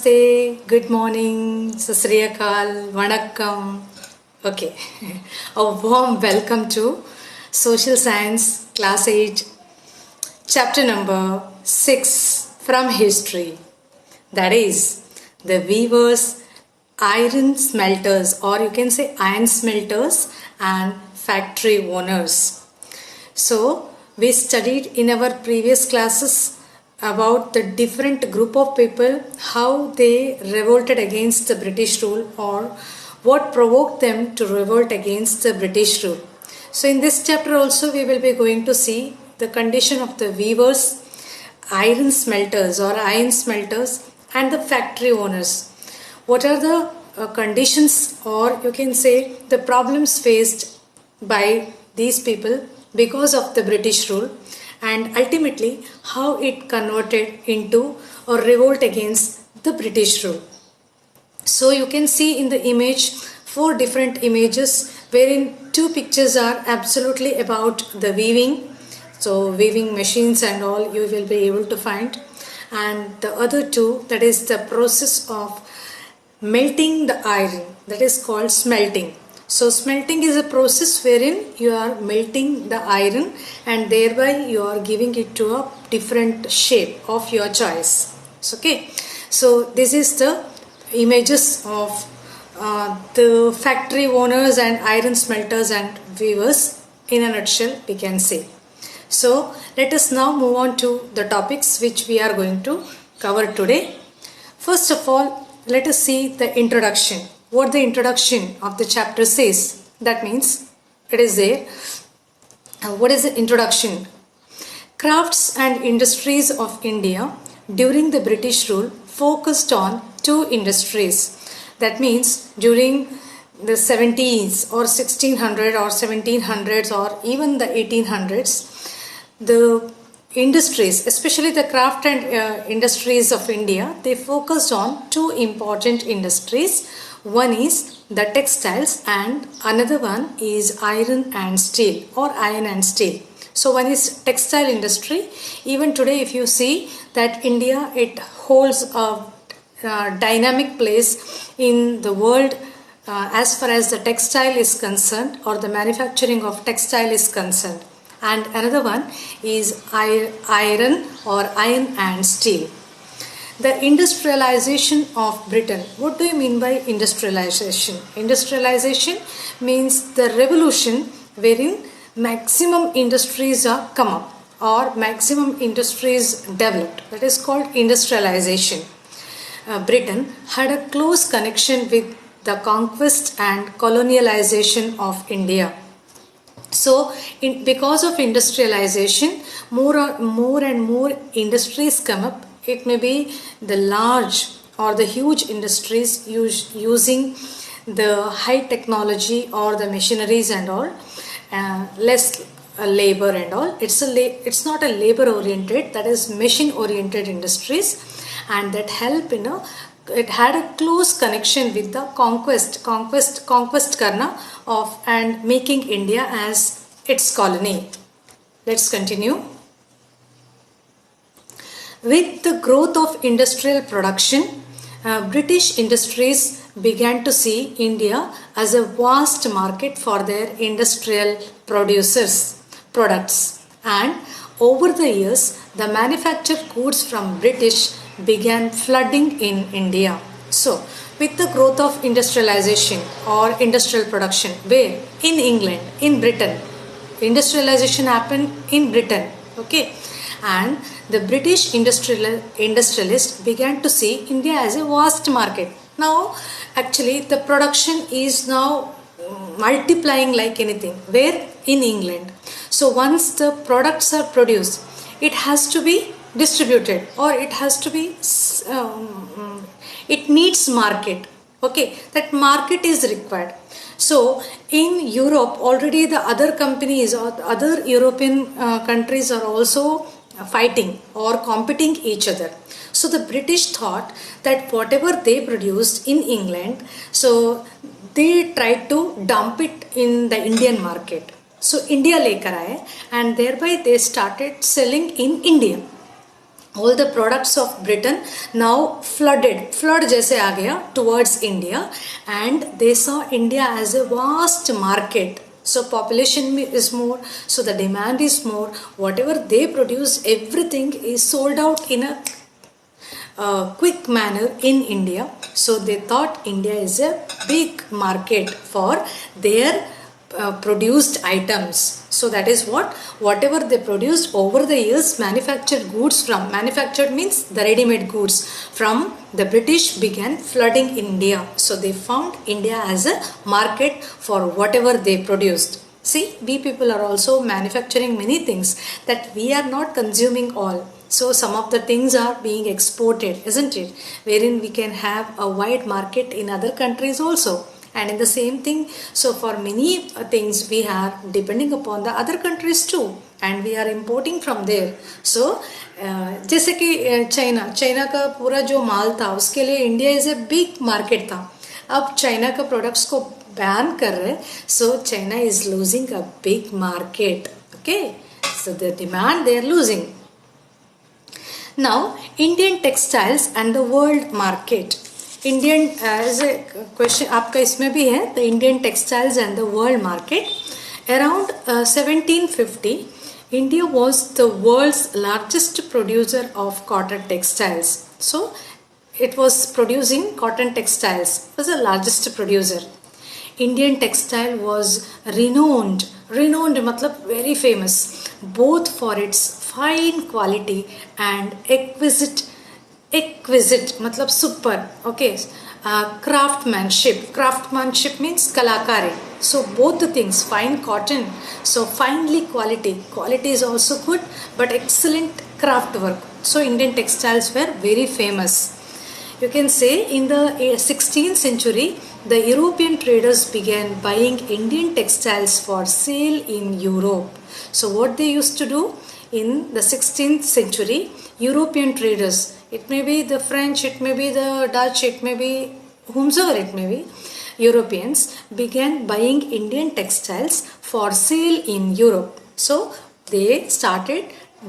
Namaste, good morning, Sasriyakal, Vanakkam. Okay, a warm welcome to Social Science Class 8, chapter number 6 from History. That is the weavers, iron smelters, or you can say iron smelters and factory owners. So, we studied in our previous classes about the different group of people, how they revolted against the British rule or what provoked them to revolt against the British rule. So in this chapter also we will be going to see the condition of the weavers, iron smelters and the factory owners. What are the conditions, or you can say the problems faced by these people because of the British rule, and ultimately how it converted into a revolt against the British rule. So you can see in the image 4 different images wherein 2 pictures are absolutely about the weaving. So weaving machines and all you will be able to find, and the other 2, that is the process of melting the iron, that is called smelting. So smelting is a process wherein you are melting the iron and thereby you are giving it to a different shape of your choice. So this is the images of the factory owners and iron smelters and weavers in a nutshell, we can say. So let us now move on to the topics which we are going to cover today. First of all, let us see the introduction. What the introduction of the chapter says. That means it is there. What is the introduction? Crafts and industries of India during the British rule focused on 2 industries. That means during the 70s or 1600 or 1700s or even the 1800s, the industries, especially the craft and industries of India, they focused on 2 important industries. One is the textiles and another one is iron and steel or iron and steel. So one is textile industry. Even today if you see that India, it holds a dynamic place in the world as far as the textile is concerned or the manufacturing of textile is concerned. And another one is iron or iron and steel. The industrialization of Britain. What do you mean by industrialization? Industrialization means the revolution wherein maximum industries are come up or maximum industries developed. That is called industrialization. Britain had a close connection with the conquest and colonialization of India. So, because of industrialization, more and more industries come up. It may be the large or the huge industries using the high technology or the machineries and all, less labor and all. It's not a labor oriented, that is machine oriented industries, and that help it had a close connection with the conquest karna of and making India as its colony. Let's continue. With the growth of industrial production, British industries began to see India as a vast market for their industrial products, and over the years the manufactured goods from British began flooding in India. So with the growth of industrialization or industrial production, where in England, in Britain, industrialization happened in Britain, and the British industrialists began to see India as a vast market. Now actually the production is now multiplying like anything. Where? In England. So once the products are produced, it has to be distributed or it has to be it needs market. That market is required. So in Europe already the other companies or other European countries are also fighting or competing each other. So the British thought that whatever they produced in England, so they tried to dump it in the Indian market. So India lekar aaye and thereby they started selling in India. all the products of Britain now flood जैसे आ गया towards India, and they saw India as a vast market. So population is more, so the demand is more. Whatever they produce, everything is sold out in a quick manner in India. So they thought India is a big market for their produced items. So that is whatever they produced over the years, manufactured goods from, manufactured means the ready-made goods from the British began flooding India. So they found India as a market for whatever they produced. See, we people are also manufacturing many things that we are not consuming all. So some of the things are being exported, isn't it? Wherein we can have a wide market in other countries also. And in the same thing, so for many things we are depending upon the other countries too, and we are importing from there. So जैसे कि China का पूरा जो माल था उसके लिए India is a big market था. अब चाइना का प्रोडक्ट्स को बैन कर रहे, so China is losing a big market. Okay, so the demand they are losing. Now Indian textiles and the world market. Indian as a question आपका इसमें भी है, the Indian textiles and the world market. Around 1750 India was the world's largest producer of cotton textiles. So it was producing cotton textiles, it was the largest producer. Indian textile was renowned मतलब very famous, both for its fine quality and exquisite मतलब super. Okay, craftsmanship means kalakari. So both the things, fine cotton, so finely quality is also good, but excellent craft work. So Indian textiles were very famous. You can say in the 16th century the European traders began buying Indian textiles for sale in Europe. So what they used to do in the 16th century, European traders, it may be the French, it may be the Dutch, it may be whomsoever it may be, Europeans began buying Indian textiles for sale in Europe. So they started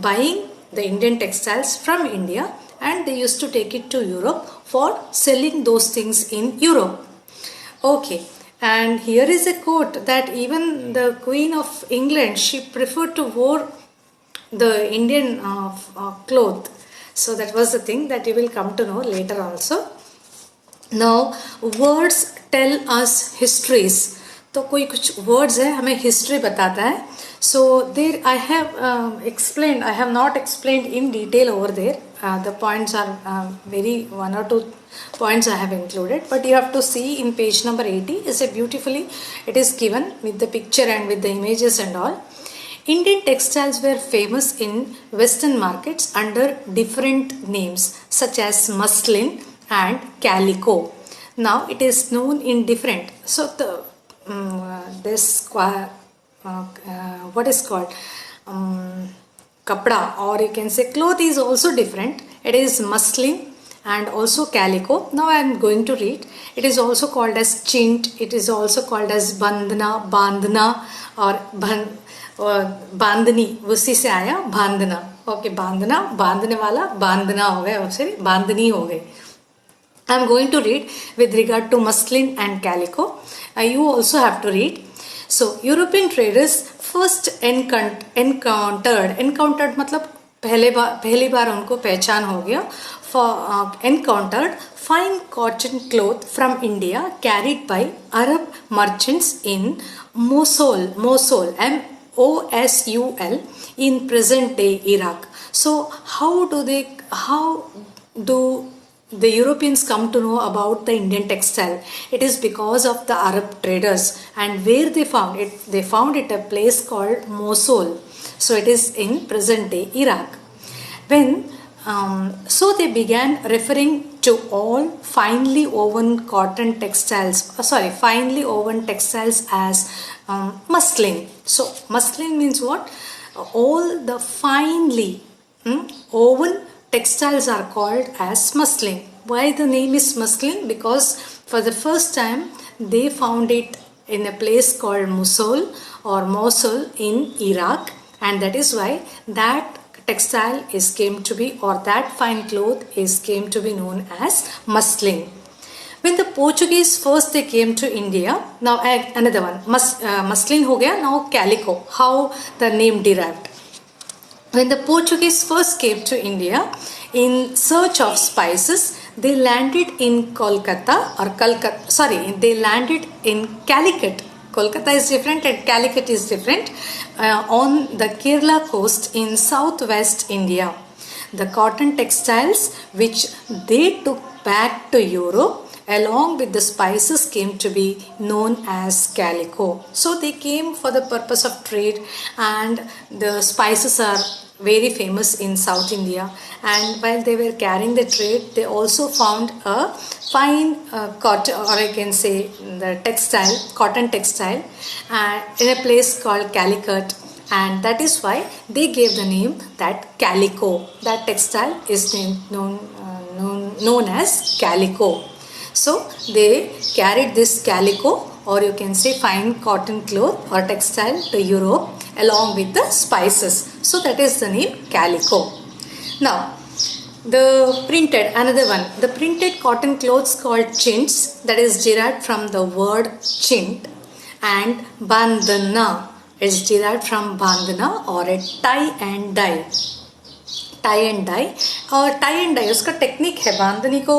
buying the Indian textiles from India and they used to take it to Europe for selling those things in Europe. Okay, and here is a quote that even the Queen of England, she preferred to wear the Indian cloth. So that was the thing that you will come to know later also. Now words tell us histories. तो कोई कुछ words है हमें history बताता है. So there I have explained, I have not explained in detail over there. The points are very one or two points I have included, but you have to see in page number 80 is a beautifully it is given with the picture and with the images and all. Indian textiles were famous in Western markets under different names such as muslin and calico. Now it is known in different. So the this what is called kapda, or you can say cloth is also different. It is muslin and also calico. Now I am going to read. It is also called as chint. It is also called as bandhna or बांधनी, उसी से आया बांधना. Okay, बांधना, बांधने वाला बांधना हो गया, सॉरी बांधनी हो गई. I am going to read with regard to muslin and calico. You also have to read. So European traders first encountered मतलब पहली बार उनको पहचान हो गया. Encountered fine cotton cloth from India carried by Arab merchants in Mosul, Mosul in present day Iraq. So how do the Europeans come to know about the Indian textile? It is because of the Arab traders, and where they found it? They found it a place called Mosul. So it is in present day Iraq. So they began referring to all finely woven textiles as muslin. So muslin means what? All the finely woven textiles are called as muslin. Why the name is muslin? Because for the first time they found it in a place called Mosul in Iraq, and that is why that textile is came to be, or that fine cloth is came to be known as muslin. When the Portuguese first they came to India, now another one, muslin ho gaya, now calico, how the name derived. When the Portuguese first came to India in search of spices, they landed in they landed in Calicut. Kolkata is different and Calicut is different, on the Kerala coast in southwest India. The cotton textiles which they took back to Europe along with the spices came to be known as calico. So they came for the purpose of trade, and the spices are very famous in South India, and while they were carrying the trade, they also found a fine cotton, or I can say the textile, cotton textile, in a place called Calicut, and that is why they gave the name that calico. That textile is known as calico. So they carried this calico, or you can say fine cotton cloth or textile, to Europe along with the spices. So that is the name calico. Now the printed, another one, the printed cotton clothes called chintz, that is derived from the word chint, and bandhana is derived from bandhana, or a tie and dye. Tie and dye, और tie and dye उसका technique है. बांधनी को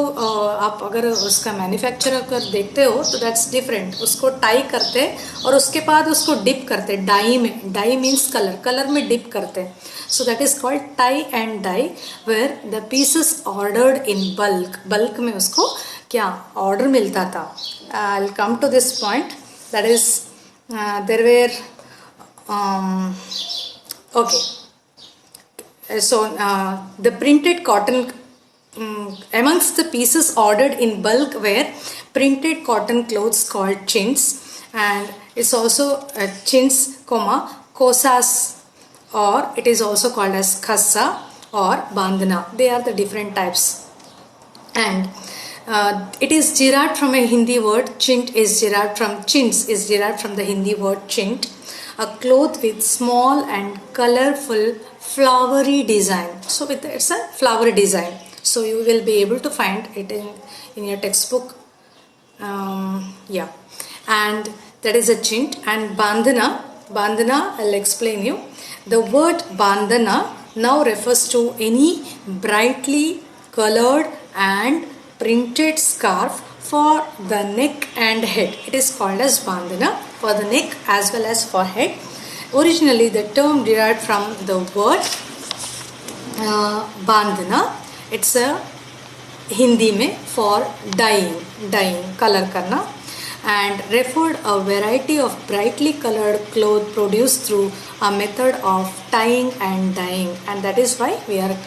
आप अगर उसका manufacture अगर देखते हो तो दैट्स डिफरेंट. उसको टाई करते और उसके बाद उसको डिप करते डाई में. डाई मीन्स कलर, कलर में डिप करते. So that is called tie and dye, where the pieces ordered in bulk. Bulk में उसको क्या ऑर्डर मिलता था. I will come to this point. That is there were okay. So the printed cotton, amongst the pieces ordered in bulk were printed cotton clothes called chintz, and it's also chintz, kosas, or it is also called as khassa or bandhana. They are the different types, and it is derived from a Hindi word. Chintz is derived from the Hindi word chint, a cloth with small and colorful flowery design. So it's a flowery design. So you will be able to find it in your textbook. Yeah, and that is a chint. And bandhana I'll explain you. The word bandhana now refers to any brightly colored and printed scarf for the neck and head. It is called as bandhana for the neck as well as for head. Originally the term derived from the word bandhana. It's a Hindi में for dyeing, color करना, and referred a variety of brightly colored cloth produced through a method of tying and dyeing, and that is why we are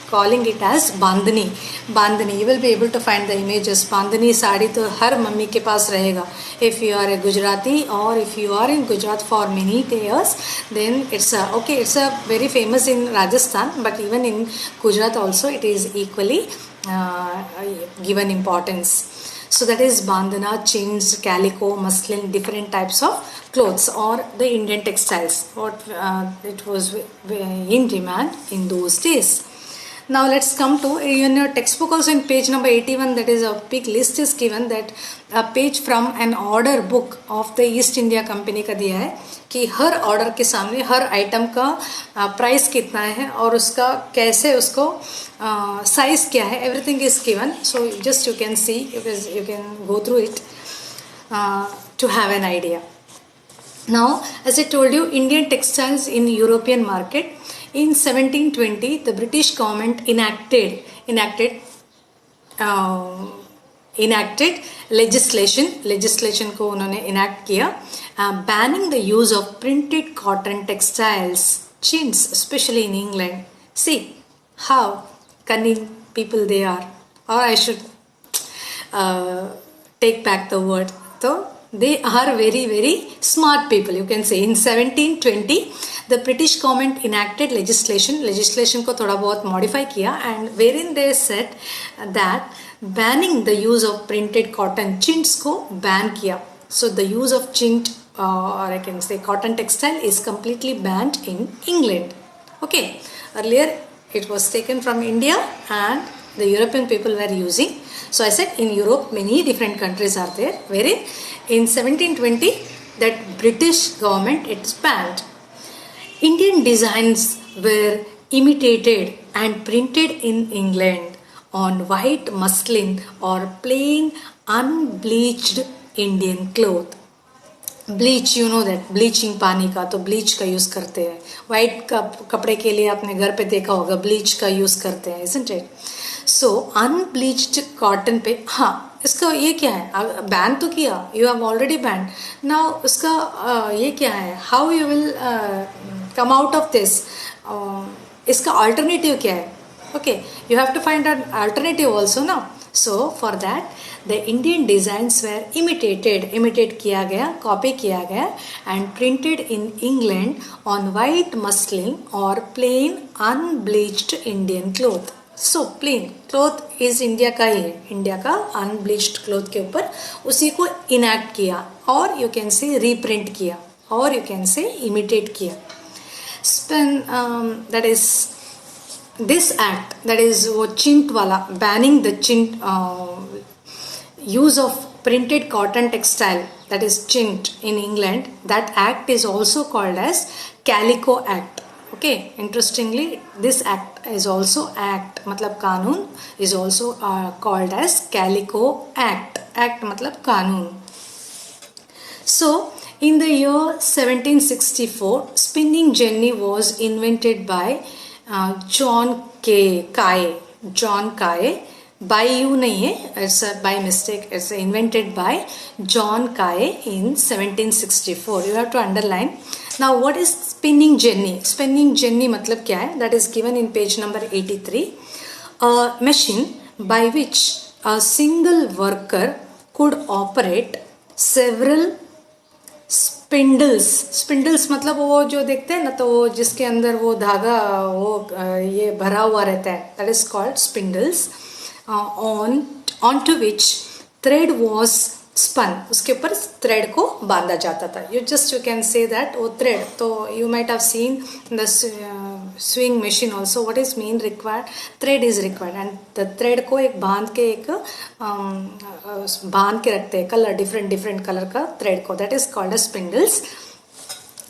calling it as bandhani. Bandhani, you will be able to find the images. Bandhani sari तो हर mummy के पास रहेगा. If you are a Gujarati, or if you are in Gujarat for many years, then it's a very famous in Rajasthan, but even in Gujarat also it is equally given importance. So that is bandhana, chintz, calico, muslin, different types of clothes, or the Indian textiles. What it was in demand in those days. Now let's come to, in your textbook also in page number 81, that is a big list is given, that a page from an order book of the East India Company का दिया है कि हर order के सामने हर item का price कितना है और उसका कैसे उसको साइज क्या है, everything is given. So just you can C, you can go through it to have an idea. Now, as I told you, Indian textiles in European market. In 1720, the British government enacted legislation को उन्होंने enact किया, banning the use of printed cotton textiles, chintz, especially in England. See how cunning people they are, or I should take back the word. So they are very, very smart people, you can say. In 1720, the British government enacted legislation को थोड़ा बहुत modify किया, and wherein they said that banning the use of printed cotton, chintz को ban किया. So the use of chint, or I can say cotton textile, is completely banned in England. Okay, earlier it was taken from India and the European people were using. So I said in Europe many different countries are there, wherein in 1720 that British government it's banned. Indian designs were imitated and printed in England on white muslin or plain unbleached Indian cloth. Bleach, you know that, bleaching पानी का, तो bleach का use करते हैं. White कपड़े के लिए आपने घर पे देखा होगा ब्लीच का यूज़ करते हैं, isn't it? सो अनब्लीच्ड कॉटन पे, हाँ इसका ये क्या है, बैन तो किया, you have already ban, now उसका ये क्या है, how you will come out of this, इसका अल्टरनेटिव क्या है? Okay, you have to find an alternative also ना. So for that the Indian designs were imitate किया गया, copy किया गया and printed in England on white muslin or plain unbleached Indian cloth. So plain cloth is India का ही है, India का unbleached cloth के ऊपर उसी को enact किया, और you can say reprint किया, और you can say imitate किया. That is this act, that is वो chint वाला, banning the chint use of printed cotton textile, that is chint in England, that act is also called as Calico Act. Okay, interestingly this act is also act, matlab कानून is also called as Calico Act. Act matlab कानून. So in the year 1764 spinning jenny was invented by John Caye. By you नहीं है, it's by mistake, it's invented by John Caye in 1764. You have to underline. Now what is spinning jenny? Spinning jenny मतलब क्या है? That is given in page number 83. A machine by which a single worker could operate several spindles मतलब वो जो देखते हैं ना, तो वो जिसके अंदर वो धागा वो ये भरा हुआ रहता है, that is called spindles. onto which thread was spun, उसके ऊपर thread को बांधा जाता था. You can say that वो thread, तो you might have seen the sewing machine also, what is mean required, thread is required, and the thread को एक बांध के रखते हैं, कलर different color का thread को, that is called as spindles.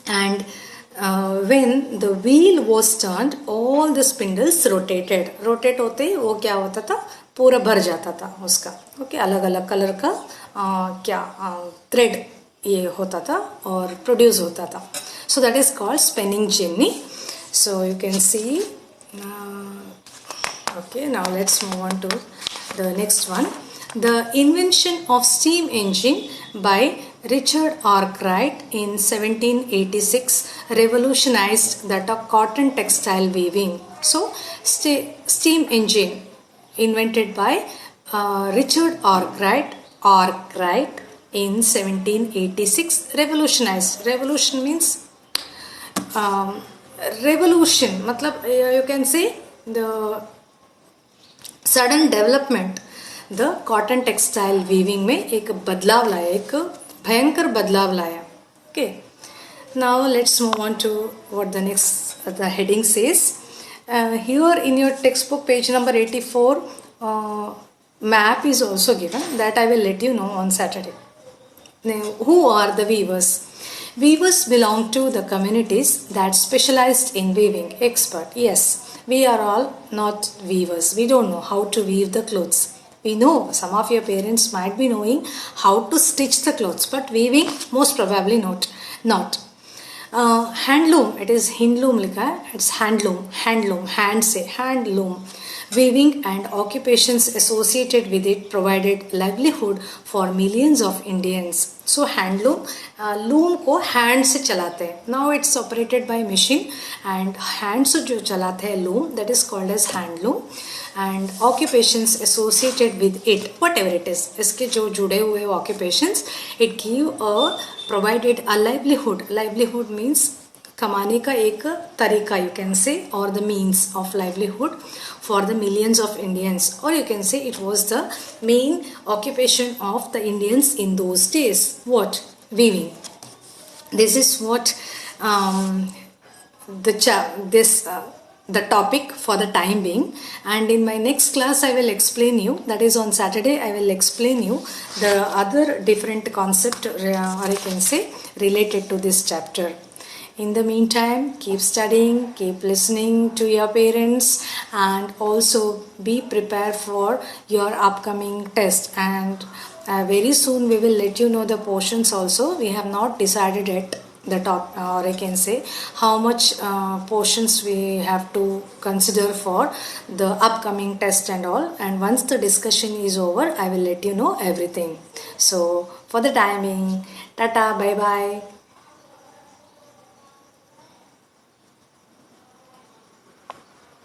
And when the wheel was turned, all the spindles rotate होते वो क्या होता था, पूरा भर जाता था उसका. ओके, अलग अलग कलर का थ्रेड ये होता था और प्रोड्यूस होता था. So that is called spinning jenny. So you can see. Okay, now let's move on to the next one. The invention of steam engine by Richard Arkwright in 1786 revolutionized the cotton textile weaving. So, steam engine invented by Richard Arkwright in 1786. Revolutionized. Revolution means revolution. मतलब you can say the sudden development. The cotton textile weaving में एक बदलाव लाया, एक भयंकर बदलाव लाया. Okay, now let's move on to what the heading says. Here in your textbook page number 84, map is also given, that I will let you know on Saturday. Now, who are the weavers? Weavers belong to the communities that specialized in weaving. Expert, yes, we are all not weavers. We don't know how to weave the clothes. We know some of your parents might be knowing how to stitch the clothes, but weaving most probably not. Handloom, it is hindloom लिखा है, it's handloom, hand से handloom. Weaving and occupations associated with it provided livelihood for millions of Indians. So handloom, loom को hand से चलाते हैं. Now it's operated by machine, and hand से जो चलाते हैं loom, that is called as handloom. And occupations associated with it, whatever it is, इसके जो जुड़े हुए occupations, it provided a livelihood. Livelihood means कमाने का एक तरीका, you can say, or the means of livelihood for the millions of Indians, or you can say it was the main occupation of the Indians in those days. What? Weaving. This is what the topic for the time being, and in my next class I will explain you, that is on Saturday I will explain you the other different concept, or I can say related to this chapter. In the meantime, keep studying, keep listening to your parents, and also be prepared for your upcoming test. And very soon we will let you know the portions also. We have not decided yet the top, or I can say how much portions we have to consider for the upcoming test and all. And once the discussion is over, I will let you know everything. So for the timing, tata, bye bye.